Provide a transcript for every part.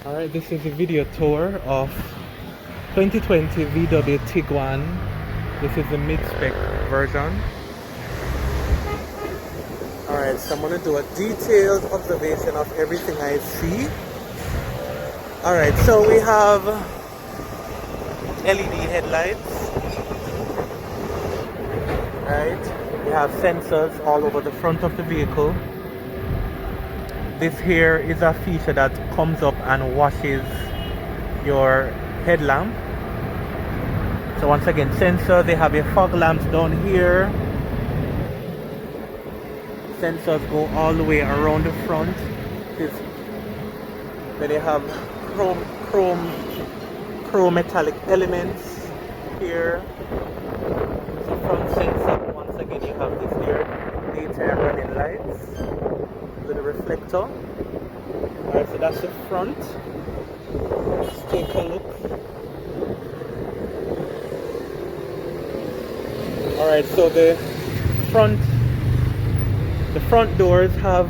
Alright, this is a video tour of 2020 VW Tiguan. This is the mid-spec version. Alright, so I'm going to do a detailed observation of everything I see. Alright, so we have LED headlights. Right, we have sensors all over the front of the vehicle. This here is a feature that comes up and washes your headlamp. So once again, sensor, they have your fog lamps down here. Sensors go all the way around the front. Then they have chrome metallic elements here. So front sensor, once again you have this here, daytime running lights with a reflector. Alright, so that's the front. Let's take a look. Alright, so the front doors have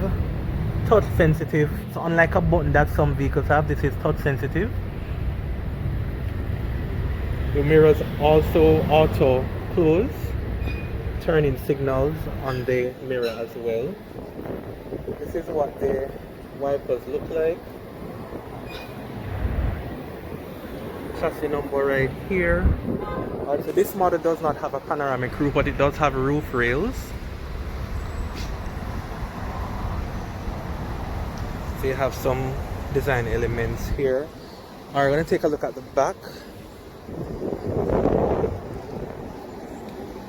touch sensitive. So unlike a button that some vehicles have, this is touch sensitive. The mirrors also auto close, turning signals on the mirror as well. This is what the wipers look like. Chassis number right here. So this model does not have a panoramic roof, but it does have roof rails. So you have some design elements here. Alright, we're going to take a look at the back.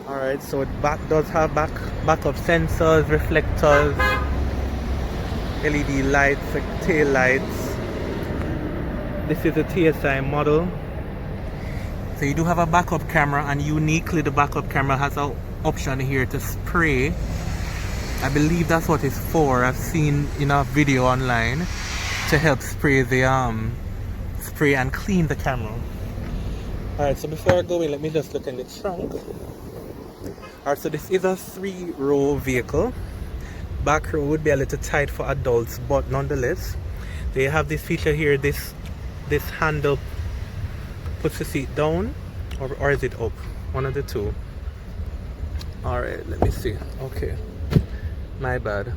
Alright, so the back does have backup sensors, reflectors, LED lights, tail lights. This is a TSI model. So you do have a backup camera, and uniquely the backup camera has an option here to spray. I believe that's what it's for. I've seen in a video online to help spray the spray and clean the camera. Alright, so before I go in, let me just look in the trunk. Alright, so this is a 3-row vehicle. Back row would be a little tight for adults, but nonetheless, they have this feature here. This handle puts the seat down, or is it up? One of the two. Alright, let me see. Okay, my bad.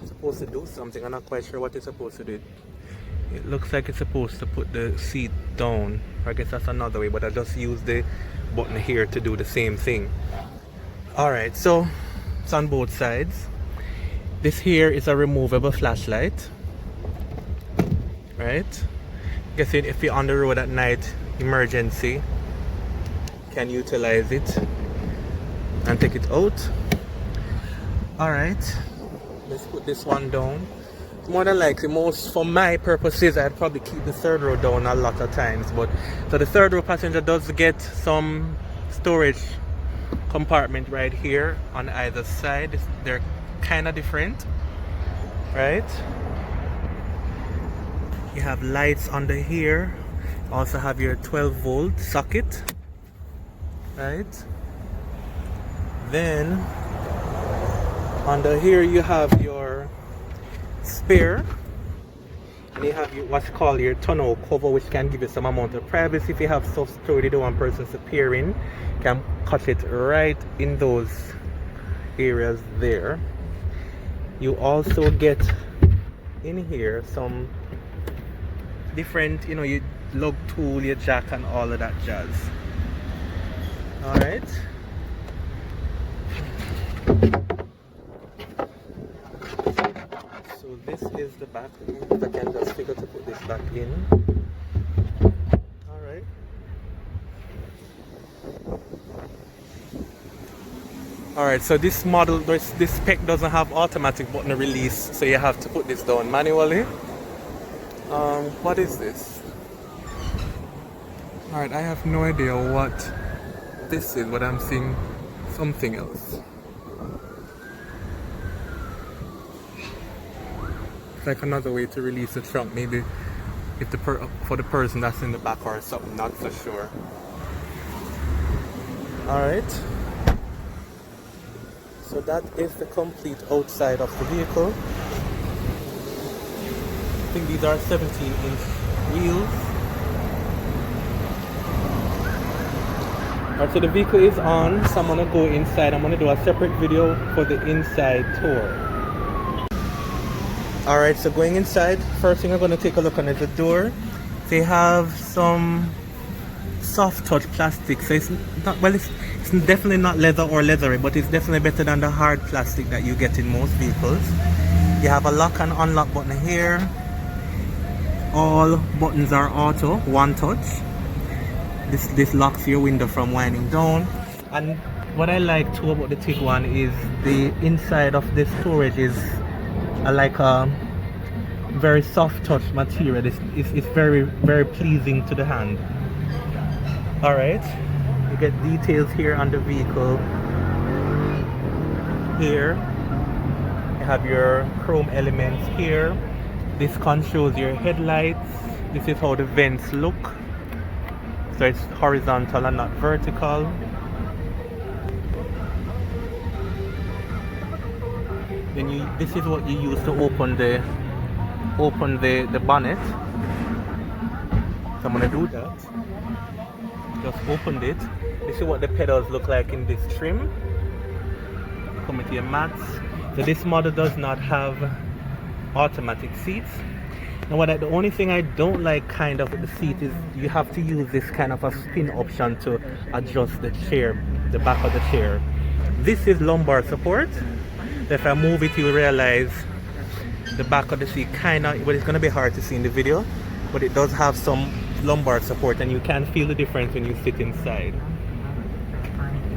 It's supposed to do something. I'm not quite sure what it's supposed to do. It looks like it's supposed to put the seat down. I guess that's another way, but I just use the button here to do the same thing. Alright, so it's on both sides. This here is a removable flashlight. Right? Guessing if you're on the road at night, emergency, can utilize it and take it out. Alright, let's put this one down. More than likely, for my purposes, I'd probably keep the third row down a lot of times. But so the third row passenger does get some storage compartment right here on either side. They're kind of different, right? You have lights under here. Also have your 12-volt socket, right? Then under here you have your spare, and you have what's called your tonneau cover, which can give you some amount of privacy. If you have stuff stored you don't want persons to peer in, you can cut it right in those areas there. You also get in here some different, your lug tool, your jack, and all of that jazz. Alright, so this is the back. If I can just figure to put this back in. Alright, alright, so this model, this spec doesn't have automatic button release, so you have to put this down manually. What is this? Alright, I have no idea what this is, but I'm seeing something else. It's like another way to release the trunk, maybe if for the person that's in the back or something, not so sure. Alright, so that is the complete outside of the vehicle. think these are 17-inch wheels. Alright, so the vehicle is on, so I'm gonna go inside. I'm gonna do a separate video for the inside tour. Alright, so going inside, first thing I'm gonna take a look on is the door. They have some soft touch plastic, so it's not, well, it's definitely not leather or leathery, but it's definitely better than the hard plastic that you get in most vehicles. You have a lock and unlock button here. All buttons are auto, one touch. This locks your window from winding down. And what I like too about the Tiguan is the inside of this storage is like a very soft touch material. It's very, very pleasing to the hand. Alright, you get details here on the vehicle. Here you have your chrome elements here. This controls your headlights. This is how the vents look. So it's horizontal and not vertical. Then this is what you use to open the bonnet. So I'm gonna do that. Just opened it. This is what the pedals look like in this trim. Come with your mats. So this model does not have automatic seats. Now the only thing I don't like kind of with the seat is you have to use this kind of a spin option to adjust the chair, the back of the chair. This is lumbar support. If I move it, you'll realize the back of the seat kind of, well, it's going to be hard to see in the video, but it does have some lumbar support and you can feel the difference when you sit inside.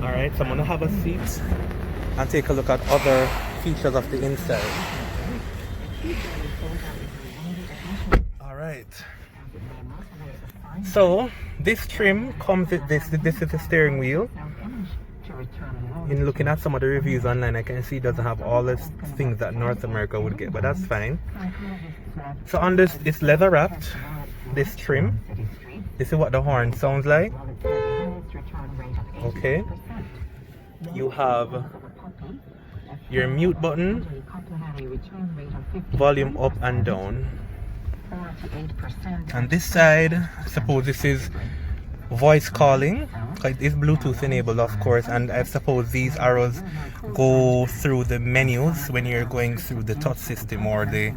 Alright, so I'm going to have a seat and take a look at other features of the inside. Alright, so this trim comes with this is the steering wheel. In looking at some of the reviews online, I can see it doesn't have all the things that North America would get, but that's fine. So on this, it's leather wrapped, this trim. This is what the horn sounds like. Okay, you have your mute button, volume up and down. And this side, suppose this is voice calling. It is Bluetooth enabled, of course, and I suppose these arrows go through the menus when you're going through the touch system or the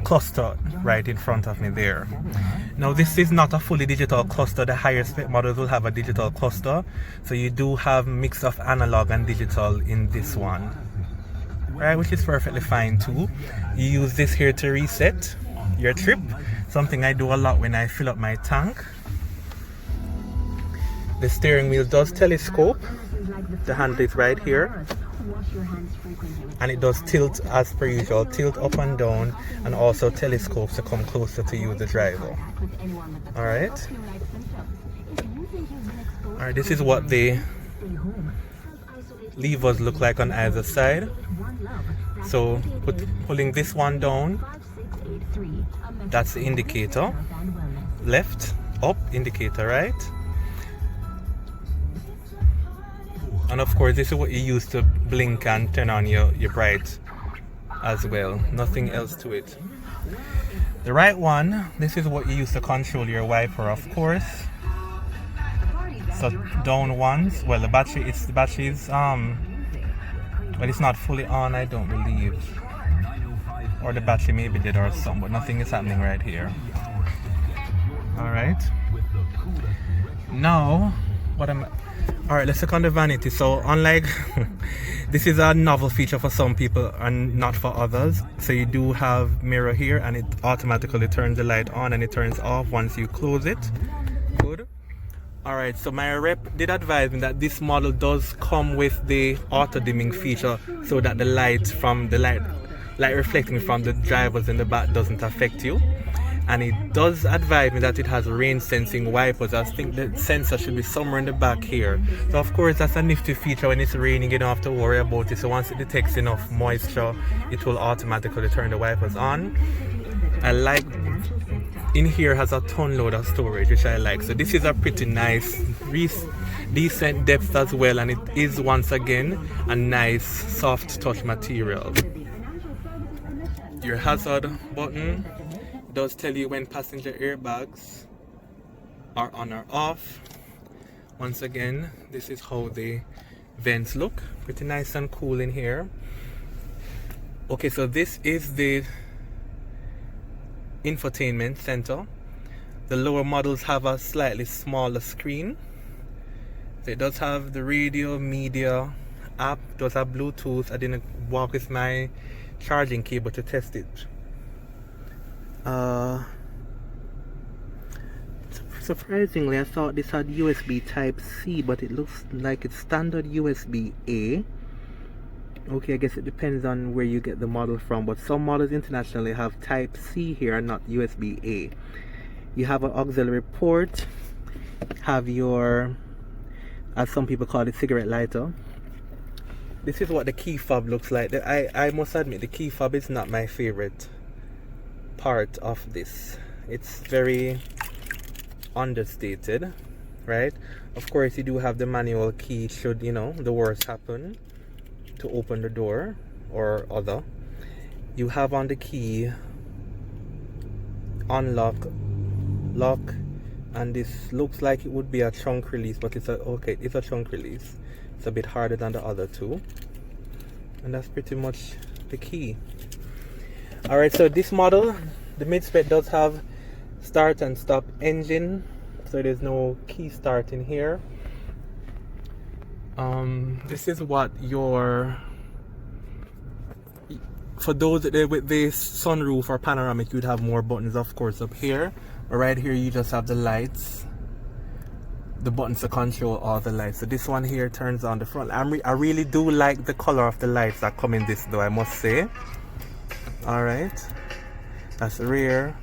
cluster right in front of me there. Now this is not a fully digital cluster. The higher spec models will have a digital cluster, so you do have mix of analog and digital in this one, right, which is perfectly fine too. You use this here to reset your trip, something I do a lot when I fill up my tank. The steering wheel does telescope. The handle is right here, and it does tilt as per usual, tilt up and down, and also telescopes to come closer to you, the driver. Alright, this is what the levers look like on either side. So pulling this one down, that's the indicator. Left, up, indicator right. And of course this is what you use to blink and turn on your bright as well. Nothing else to it. The right one, this is what you use to control your wiper, of course. So down ones, well the battery is but it's not fully on, I don't believe. Or the battery may be dead or something, but nothing is happening right here. Alright. Now, alright, let's look on the vanity. So unlike, this is a novel feature for some people and not for others. So you do have mirror here, and it automatically turns the light on and it turns off once you close it. Good. Alright, so my rep did advise me that this model does come with the auto dimming feature, so that the light from the light reflecting from the drivers in the back doesn't affect you. And it does advise me that it has rain sensing wipers. I think the sensor should be somewhere in the back here. So of course that's a nifty feature. When it's raining, you don't have to worry about it. So once it detects enough moisture, it will automatically turn the wipers on. I like, in here has a ton load of storage, which I like. So this is a pretty nice, decent depth as well, and it is once again a nice soft touch material. your hazard button. It does tell you when passenger airbags are on or off. Once again, this is how the vents look. Pretty nice and cool in here. Okay, so this is the infotainment center. The lower models have a slightly smaller screen. So it does have the radio, media, app, does have Bluetooth. I didn't walk with my charging cable to test it. Surprisingly, I thought this had USB Type-C, but it looks like it's standard USB-A. Okay, I guess it depends on where you get the model from, but some models internationally have Type-C here, not USB-A. You have an auxiliary port, have your, as some people call it, cigarette lighter. This is what the key fob looks like. I must admit, the key fob is not my favorite part of this. It's very understated, right? Of course, you do have the manual key should, you know, the worst happen, to open the door or other. You have on the key unlock, lock, and this looks like it would be a trunk release, but it's a trunk release. It's a bit harder than the other two, and that's pretty much the key. All right, so this model, the mid-spec, does have start and stop engine, so there's no key start in here. This is what your, for those with this sunroof or panoramic, you'd have more buttons, of course, up here. But right here you just have the lights, the buttons to control all the lights. So this one here turns on the front. I really do like the color of the lights that come in this, though, I must say. All right, that's the rear,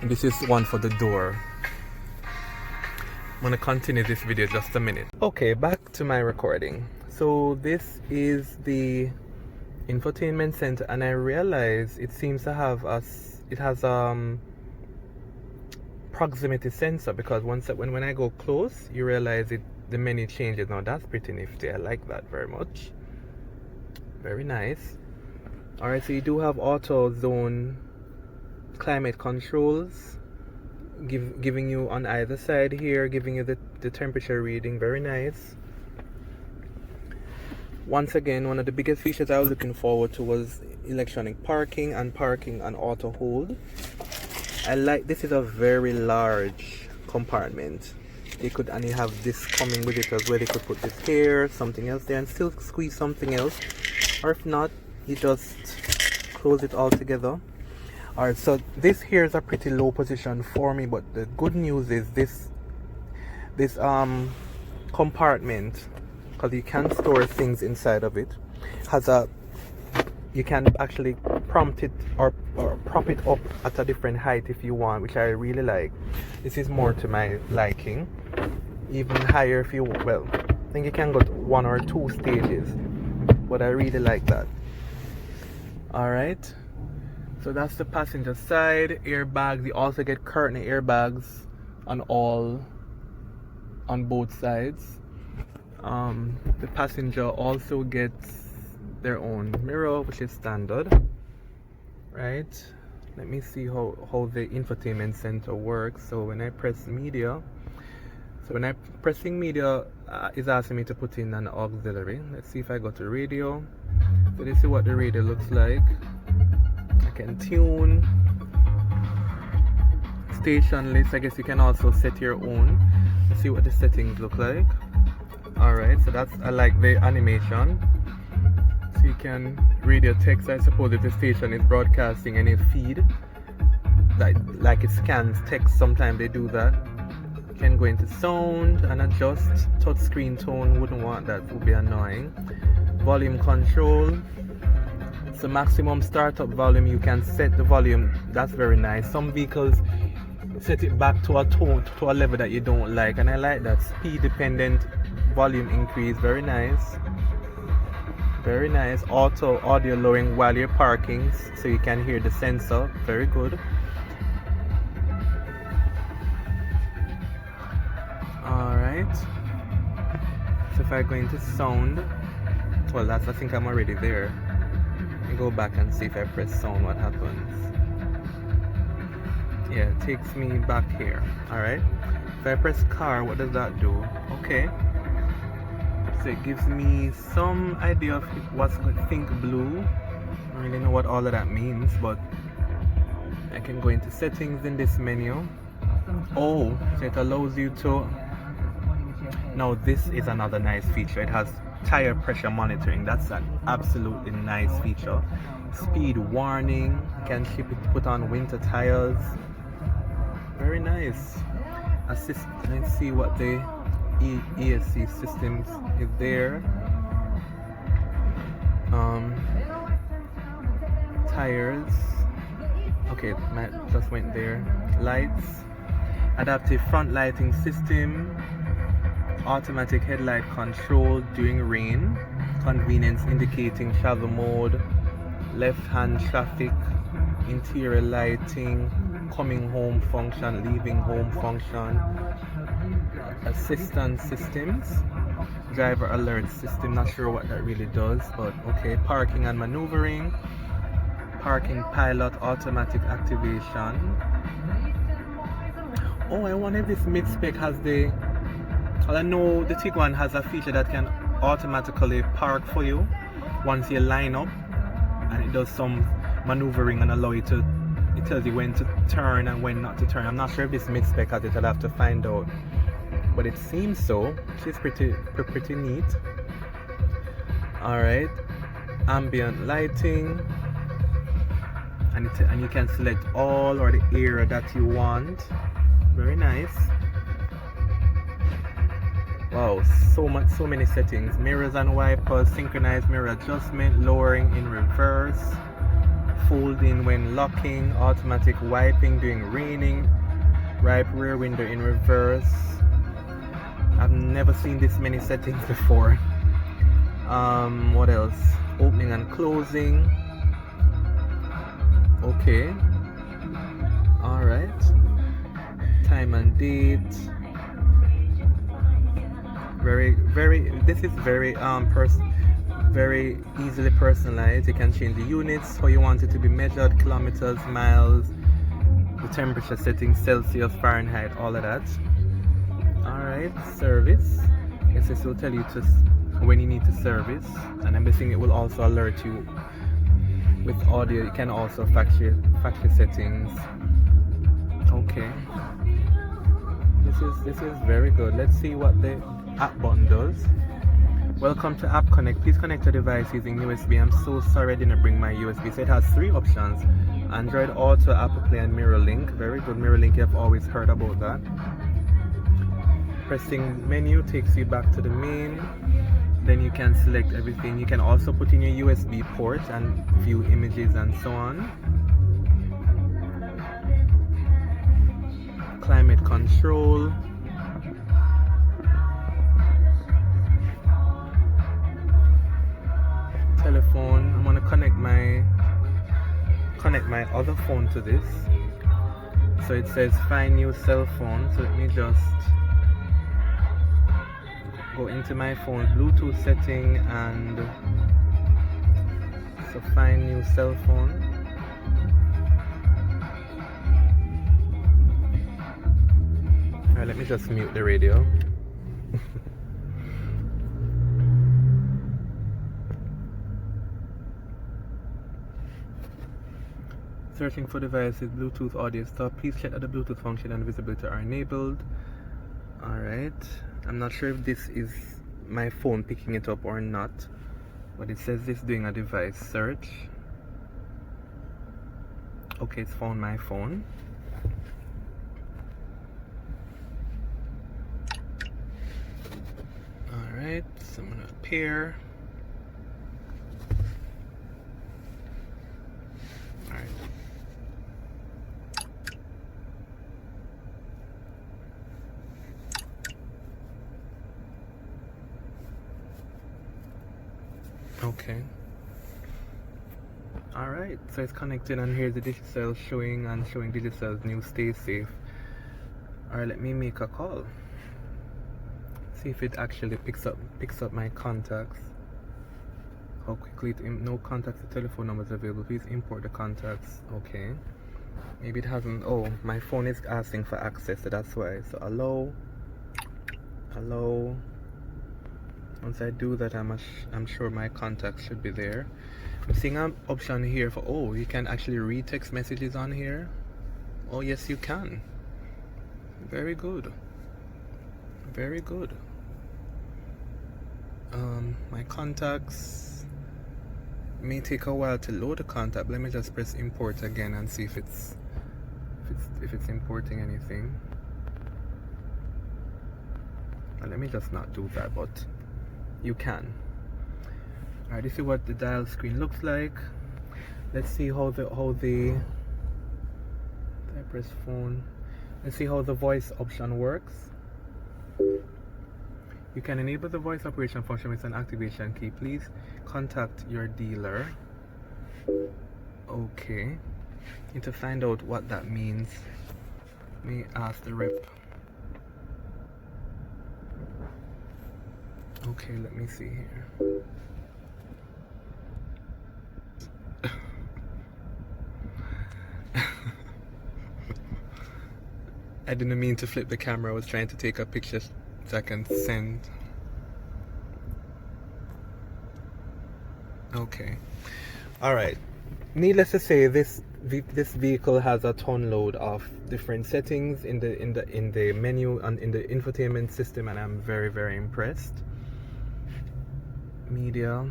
and this is one for the door. I'm gonna continue this video just a minute. Okay, back to my recording. So this is the infotainment center, and I realize it seems to have it has proximity sensor, because when I go close, you realize the menu changes. Now that's pretty nifty. I like that very much. Very nice. All right, so you do have auto zone climate controls, giving you on either side here, giving you the temperature reading. Very nice. Once again, one of the biggest features I was looking forward to was electronic parking and auto hold. I like, this is a very large compartment. You have this coming with it as well. You could put this here, something else there, and still squeeze something else. Or if not, you just close it all together. Alright, so this here is a pretty low position for me, but the good news is this compartment, because you can store things inside of it, you can actually prompt it or prop it up at a different height if you want, which I really like. This is more to my liking. Even higher if you, well, I think you can go to 1 or 2 stages, but I really like that. Alright, so that's the passenger side. Airbags, you also get curtain airbags on both sides. The passenger also gets their own mirror, which is standard, right? Let me see how the infotainment center works. So when I press media, pressing media is asking me to put in an auxiliary. Let's see if I go to radio. So this is what the radio looks like. I can tune, station list. I guess you can also set your own. Let's see what the settings look like. Alright, so I like the animation. So you can radio text, I suppose, if the station is broadcasting any feed, like it scans text. Sometimes they do that. You can go into sound and adjust touch screen tone. Wouldn't want that, would be annoying. Volume control, so maximum startup volume, you can set the volume. That's very nice. Some vehicles set it back to a tone, to a level that you don't like, and I like that. Speed dependent volume increase, very nice. Very nice. Auto audio lowering while you're parking, so you can hear the sensor. Very good. Alright, so if I go into sound, well, I think I'm already there. me go back and see if I press sound what happens. Yeah, it takes me back here. Alright. If I press car, what does that do? Okay. So it gives me some idea of what's going to think blue. I don't really know what all of that means, but I can go into settings in this menu. Oh, so it allows you to... Now this is another nice feature. It has tire pressure monitoring. That's an absolutely nice feature. Speed warning. You can put on winter tires. Very nice. Assist. Let's see what the ESC systems is there. Tires. Okay, just went there. Lights. Adaptive front lighting system. Automatic headlight control during rain. Convenience indicating travel mode. Left hand traffic. Interior lighting. Coming home function. Leaving home function. Assistance systems. Driver alert system. Not sure what that really does, but okay. Parking and maneuvering. Parking pilot automatic activation. Oh, I wonder if this mid-spec has the... Well, I know the Tiguan has a feature that can automatically park for you once you line up, and it does some maneuvering and allow you to... It tells you when to turn and when not to turn. I'm not sure if this mid-spec has it. I'll have to find out. But it seems so. She's pretty neat. Alright. Ambient lighting. And you can select all or the area that you want. Very nice. Wow, so many settings. Mirrors and wipers, synchronized mirror adjustment, lowering in reverse, folding when locking, automatic wiping during raining, right rear window in reverse. I've never seen this many settings before. What else? Opening and closing. Okay. Alright. Time and date. This is very very easily personalized. You can change the units, how you want it to be measured, kilometers, miles, the temperature setting, Celsius, Fahrenheit, all of that. Alright, service. Yes, this will tell you to when you need to service, and I'm guessing it will also alert you with audio. You can also factory settings. Okay. This is very good. Let's see what the app button does. Welcome to App Connect. Please connect your device using USB. I'm so sorry I didn't bring my USB. So it has 3 options: Android Auto, Apple Play, and Mirror Link. Very good. Mirror Link, you've always heard about that. Pressing menu takes you back to the main. Then you can select everything. You can also put in your USB port and view images and so on. Climate control. Telephone. I'm gonna connect my other phone to this. So it says find new cell phone. So let me just go into my phone, Bluetooth setting, and so find new cell phone. Alright, let me just mute the radio. Searching for devices, Bluetooth audio stop. Please check that the Bluetooth function and visibility are enabled. Alright. I'm not sure if this is my phone picking it up or not, but it says it's doing a device search. Okay, it's found my phone. Alright, so I'm gonna pair. Alright. Okay. Alright, so it's connected, and here's the Digicel showing Digicel's new stay safe. Alright, let me make a call. See if it actually picks up my contacts. How quickly no contacts or telephone numbers available. Please import the contacts. Okay. Maybe it hasn't. Oh, my phone is asking for access, so that's why. So allow. Once I do that, I'm sure my contacts should be there. I'm seeing an option here for, oh, you can actually read text messages on here. Oh yes, you can. Very good. Very good. My contacts may take a while to load the contact. Let me just press import again and see if it's importing anything. And let me just not do that, but you can. Alright, this is what the dial screen looks like. Let's see how the I press phone. Let's see how the voice option works. You can enable the voice operation function with an activation key. Please contact your dealer. Okay. Need to find out what that means. Let me ask the rep. Okay, let me see here. I didn't mean to flip the camera. I was trying to take a picture so I can send. Okay. Alright. Needless to say, this vehicle has a ton load of different settings in the menu and in the infotainment system, and I'm very, very impressed. Media.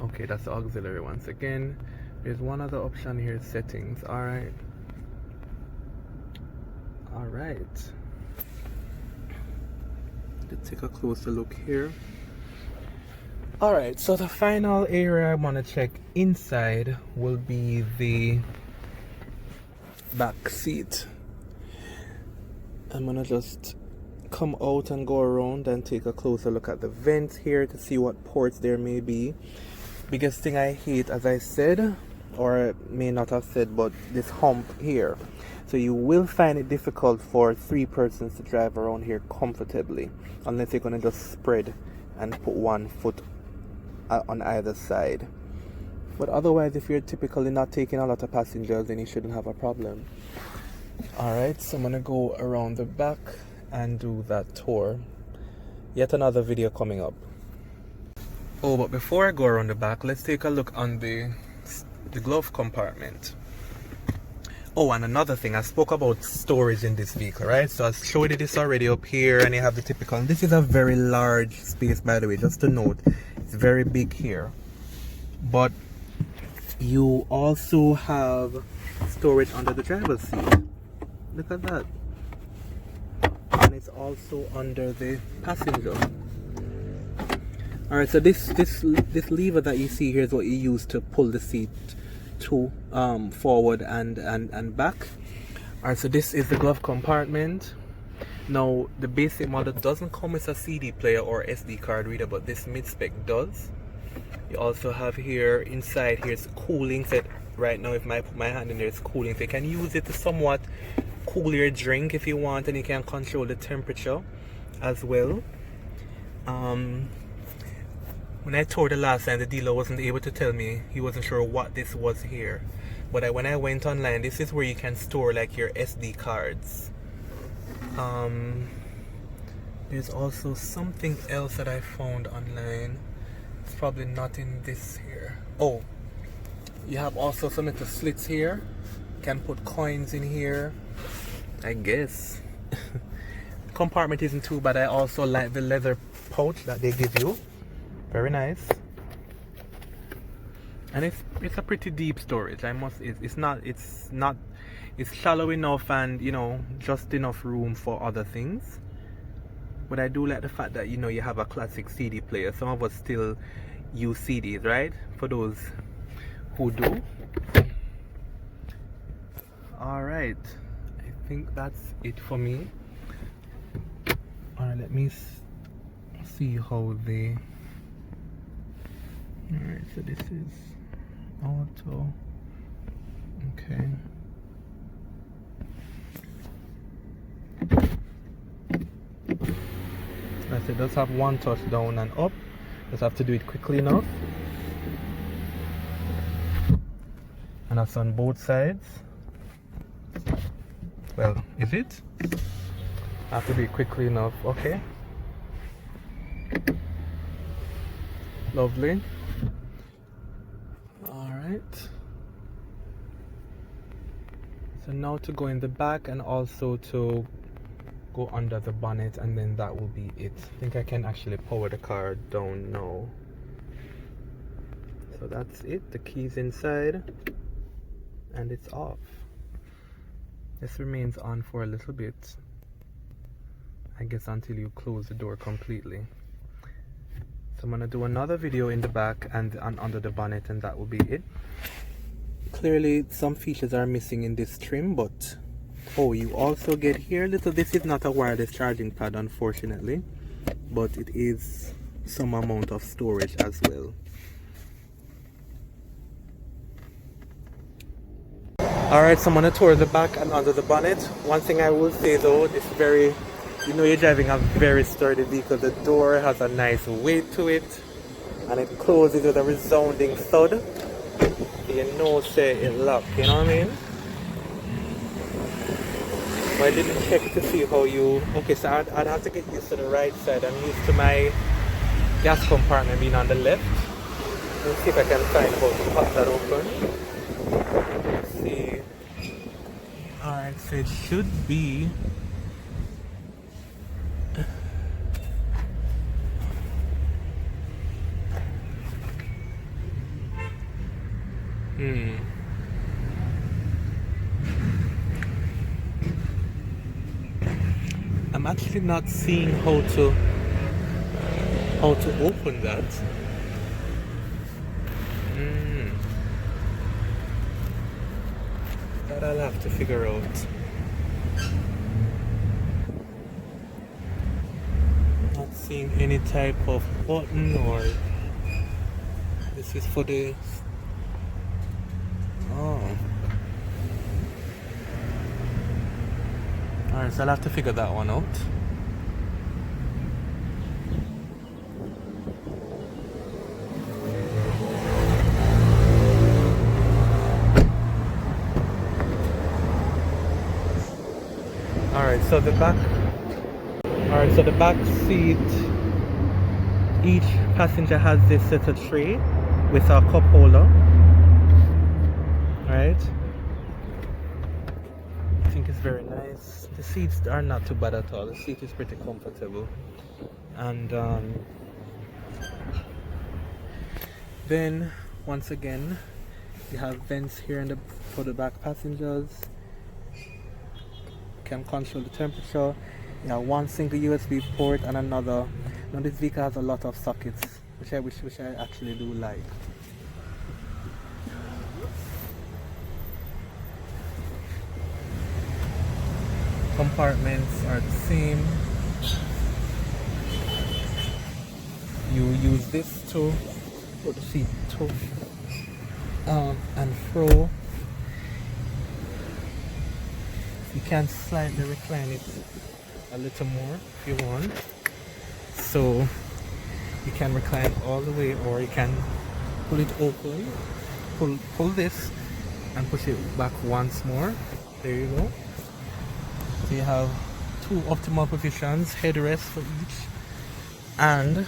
Okay, that's the auxiliary once again. There's one other option here, settings. Alright. Let's take a closer look here. Alright, so the final area I want to check inside will be the back seat. I'm gonna just come out and go around and take a closer look at the vents here to see what ports there may be. Biggest thing I hate, as I said, or may not have said, but this hump here. So you will find it difficult for 3 persons to drive around here comfortably, unless you're gonna just spread and put one foot on either side. But otherwise, if you're typically not taking a lot of passengers, then you shouldn't have a problem. Alright, so I'm gonna go around the back and do that tour. Yet another video coming up. Oh, but before I go around the back, let's take a look on the glove compartment. Oh, and another thing, I spoke about storage in this vehicle, right? So I showed you this already up here, and you have the typical, and this is a very large space, by the way, just to note. It's very big here. But you also have storage under the driver's seat. Look at that. And it's also under the passenger. Alright, so this lever that you see here is what you use to pull the seat to forward and back. Alright, so this is the glove compartment. Now the basic model doesn't come with a CD player or SD card reader, but this mid-spec does. You also have here inside here it's cooling. So right now if I put my hand in there, it's cooling, so you can use it to somewhat cool your drink if you want, and you can control the temperature as well. When I toured the last time, the dealer wasn't able to tell me. He wasn't sure what this was here. But when I went online, this is where you can store like your SD cards. There's also something else that I found online. It's probably not in this here. Oh, you have also some little slits here. You can put coins in here, I guess. Compartment isn't too bad. I also like the leather pouch that they give you. Very nice. And it's a pretty deep storage. It's shallow enough and, you know, just enough room for other things. But I do like the fact that, you know, you have a classic CD player. Some of us still use CDs, right? For those who do. Alright, I think that's it for me. Alright, let me see how they... Alright, so this is auto. Okay. Like I said, it does have one touch down and up. Just have to do it quickly enough. And that's on both sides. Well, is it? I have to be quickly enough. Okay. Lovely. Alright. So now to go in the back and also to go under the bonnet, and then that will be it. I think I can actually power the car down now. So that's it. The keys inside and it's off. This remains on for a little bit, I guess, until you close the door completely. So I'm gonna do another video in the back and under the bonnet, and that will be it. Clearly some features are missing in this trim, but oh, you also get here this is not a wireless charging pad, unfortunately, but it is some amount of storage as well. Alright, so I'm gonna tour the back and under the bonnet. One thing I will say though, this very, you know, you're driving a very sturdy vehicle. The door has a nice weight to it, and it closes with a resounding thud. You know, say it locked, you know what I mean? But I didn't check to see how you. Okay, so I'd have to get used to the right side. I'm used to my gas compartment being on the left. Let's see if I can find how to pop that open. Let's see. Alright, so it should be. I'm actually not seeing how to open that. That I'll have to figure out. Not seeing any type of button, or this is for the. Oh. Alright, so I'll have to figure that one out. Alright, so the back seat, each passenger has this set of tray with a cup holder. Right? I think it's very nice. The seats are not too bad at all. The seat is pretty comfortable. And then once again, you have vents here for the back passengers. You can control the temperature. You have one single USB port and another. Now this vehicle has a lot of sockets, which I actually do like. Compartments are the same. You use this to put the seat to and fro. You can slightly recline it a little more if you want. So you can recline all the way, or you can pull it open, pull this and push it back once more. There you go. So you have two optimal positions, headrest for each, and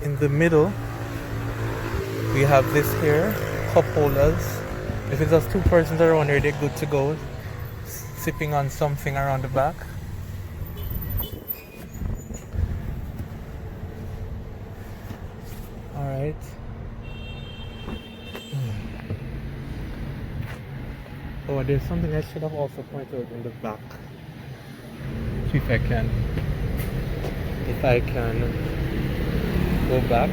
in the middle we have this here, cup holders. If it's just two persons around here, they're good to go, sipping on something around the back. Alright. Oh, there's something I should have also pointed out in the back. See if I can go back.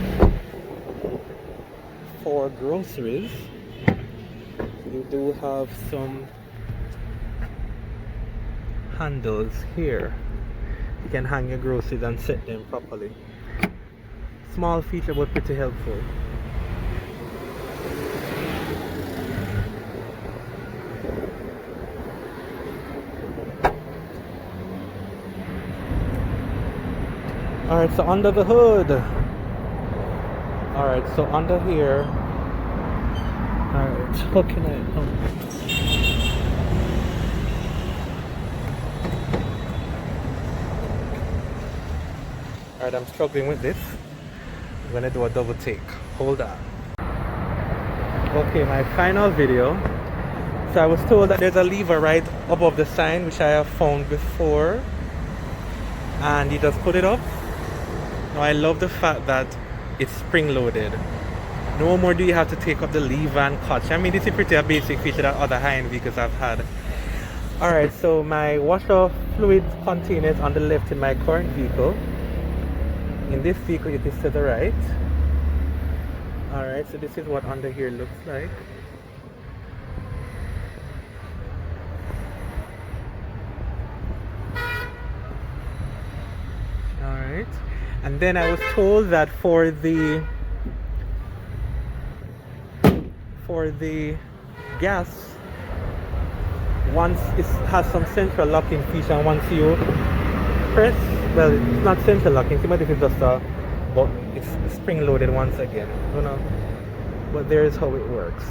For groceries, you do have some handles here. You can hang your groceries and set them properly. Small feature, but pretty helpful. Alright, so under the hood. Alright, so under here, Alright, how can I? Alright, I'm struggling with this. I'm gonna do a double take. Hold on. Okay, my final video. So I was told that there's a lever right above the sign, which I have found before, and you just put it up. Now I love the fact that it's spring loaded. No more do you have to take up the lever and catch. I mean, this is pretty a basic feature that other high-end vehicles I've had. Alright, so my washer fluid container is on the left in my current vehicle. In this vehicle it is to the right. Alright, so this is what under here looks like. Alright, and then I was told that for the gas, once it has some central locking feature, and once you press, well, it's not central locking, see, but this is just a, but it's spring loaded once again, you know, but there's how it works.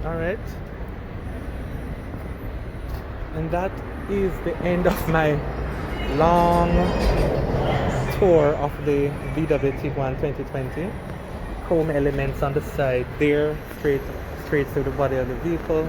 Alright, and that is the end of my long tour of the VW Tiguan 2020. Chrome elements on the side there, straight through the body of the vehicle.